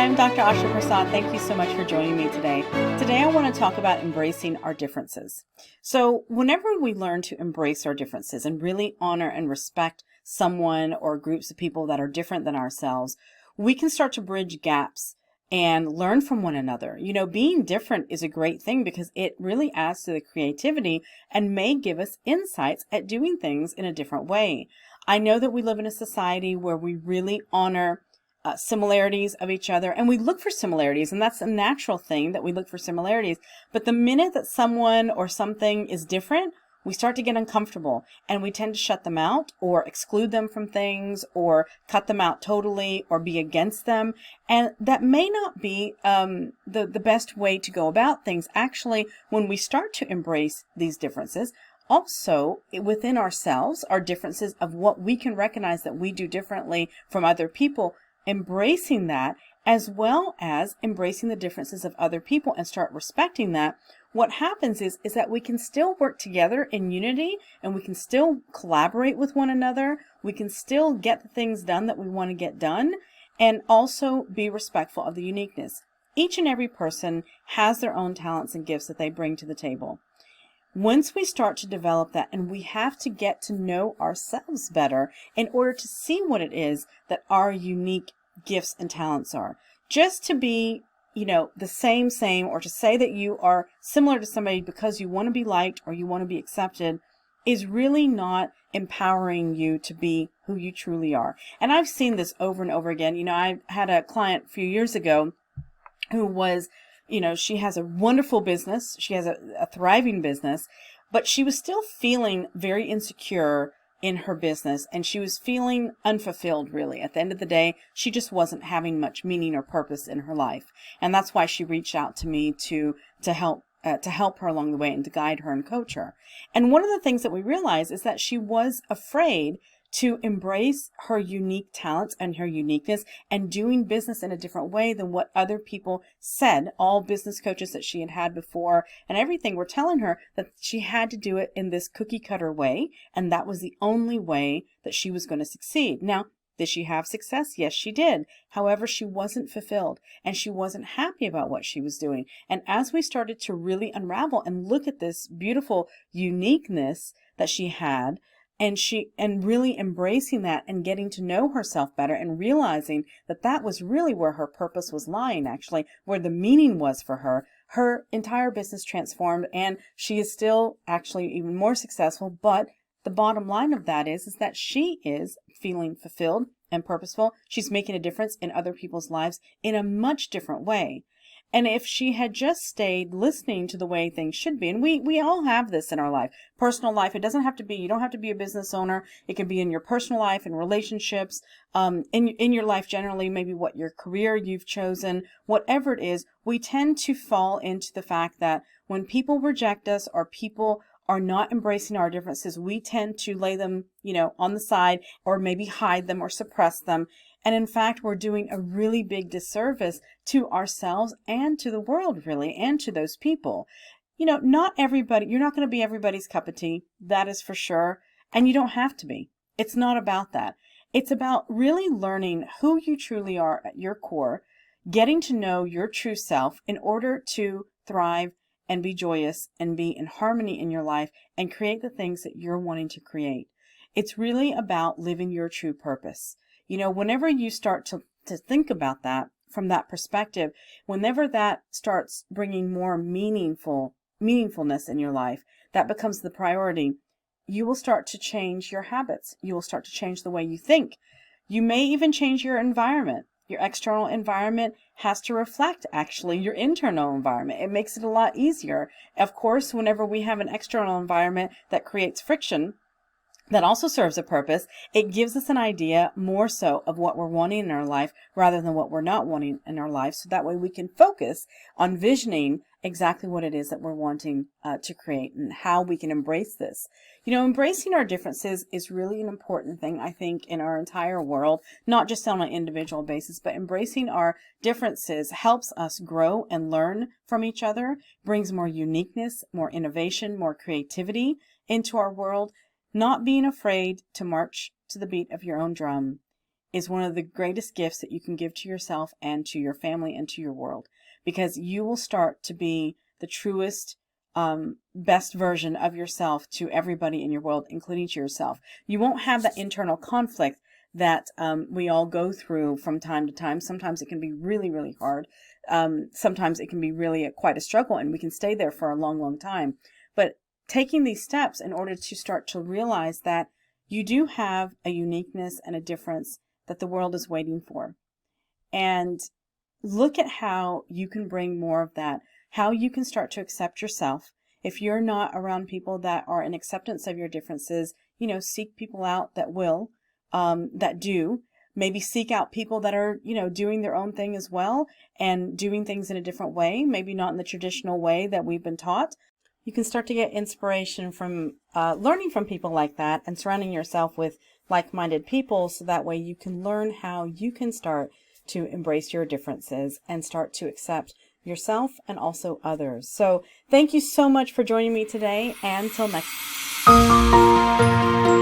I'm Dr. Asha Prasad. Thank you so much for joining me today. Today I want to talk about embracing our differences. So whenever we learn to embrace our differences and really honor and respect someone or groups of people that are different than ourselves, we can start to bridge gaps and learn from one another. Being different is a great thing because it really adds to the creativity and may give us insights at doing things in a different way. I know that we live in a society where we really honor similarities of each other, and we look for similarities, and that's a natural thing that we look for similarities. But the minute that someone or something is different, we start to get uncomfortable and we tend to shut them out or exclude them from things or cut them out totally or be against them. And that may not be the best way to go about things. Actually, when we start to embrace these differences, also within ourselves, our differences of what we can recognize that we do differently from other people, embracing that as well as embracing the differences of other people and start respecting that, what happens is that we can still work together in unity and we can still collaborate with one another. We can still get the things done that we want to get done and also be respectful of the uniqueness. Each and every person has their own talents and gifts that they bring to the table. Once we start to develop that, and we have to get to know ourselves better in order to see what it is that our unique gifts and talents are. Just to be, the same, or to say that you are similar to somebody because you want to be liked or you want to be accepted is really not empowering you to be who you truly are. And I've seen this over and over again. I had a client a few years ago who was she has a wonderful business. She has a thriving business, but she was still feeling very insecure in her business and she was feeling unfulfilled really. At the end of the day, she just wasn't having much meaning or purpose in her life. And that's why she reached out to me to help her along the way and to guide her and coach her. And one of the things that we realized is that she was afraid to embrace her unique talents and her uniqueness and doing business in a different way than what other people said. All business coaches that she had had before and everything were telling her that she had to do it in this cookie cutter way, and that was the only way that she was going to succeed. Now, did she have success? Yes, she did. However, she wasn't fulfilled and she wasn't happy about what she was doing. And as we started to really unravel and look at this beautiful uniqueness that she had, and really embracing that and getting to know herself better and realizing that that was really where her purpose was lying, actually, where the meaning was for her. Her entire business transformed and she is still actually even more successful. But the bottom line of that is that she is feeling fulfilled and purposeful. She's making a difference in other people's lives in a much different way. And if she had just stayed listening to the way things should be, and we all have this in our life, personal life, it doesn't have to be, you don't have to be a business owner. It can be in your personal life, in relationships, in your life generally, maybe what your career you've chosen, whatever it is, we tend to fall into the fact that when people reject us or people are not embracing our differences, we tend to lay them, on the side or maybe hide them or suppress them. And in fact, we're doing a really big disservice to ourselves and to the world, really, and to those people. Not everybody, you're not going to be everybody's cup of tea. That is for sure. And you don't have to be. It's not about that. It's about really learning who you truly are at your core, getting to know your true self in order to thrive and be joyous and be in harmony in your life and create the things that you're wanting to create. It's really about living your true purpose. Whenever you start to think about that from that perspective, whenever that starts bringing more meaningfulness in your life, that becomes the priority, you will start to change your habits. You will start to change the way you think. You may even change your environment. Your external environment has to reflect actually your internal environment. It makes it a lot easier. Of course, whenever we have an external environment that creates friction, that also serves a purpose, it gives us an idea more so of what we're wanting in our life rather than what we're not wanting in our life. So that way we can focus on visioning exactly what it is that we're wanting to create and how we can embrace this. Embracing our differences is really an important thing, I think, in our entire world, not just on an individual basis, but embracing our differences helps us grow and learn from each other, brings more uniqueness, more innovation, more creativity into our world. Not being afraid to march to the beat of your own drum is one of the greatest gifts that you can give to yourself and to your family and to your world, because you will start to be the truest, best version of yourself to everybody in your world, including to yourself. You won't have that internal conflict that we all go through from time to time. Sometimes it can be really, really hard. Sometimes it can be really quite a struggle, and we can stay there for a long, long time. But taking these steps in order to start to realize that you do have a uniqueness and a difference that the world is waiting for. And look at how you can bring more of that, how you can start to accept yourself. If you're not around people that are in acceptance of your differences, seek people out that will, that do. Maybe seek out people that are, doing their own thing as well and doing things in a different way, maybe not in the traditional way that we've been taught. You can start to get inspiration from learning from people like that and surrounding yourself with like-minded people, so that way you can learn how you can start to embrace your differences and start to accept yourself and also others. So thank you so much for joining me today, and until next time.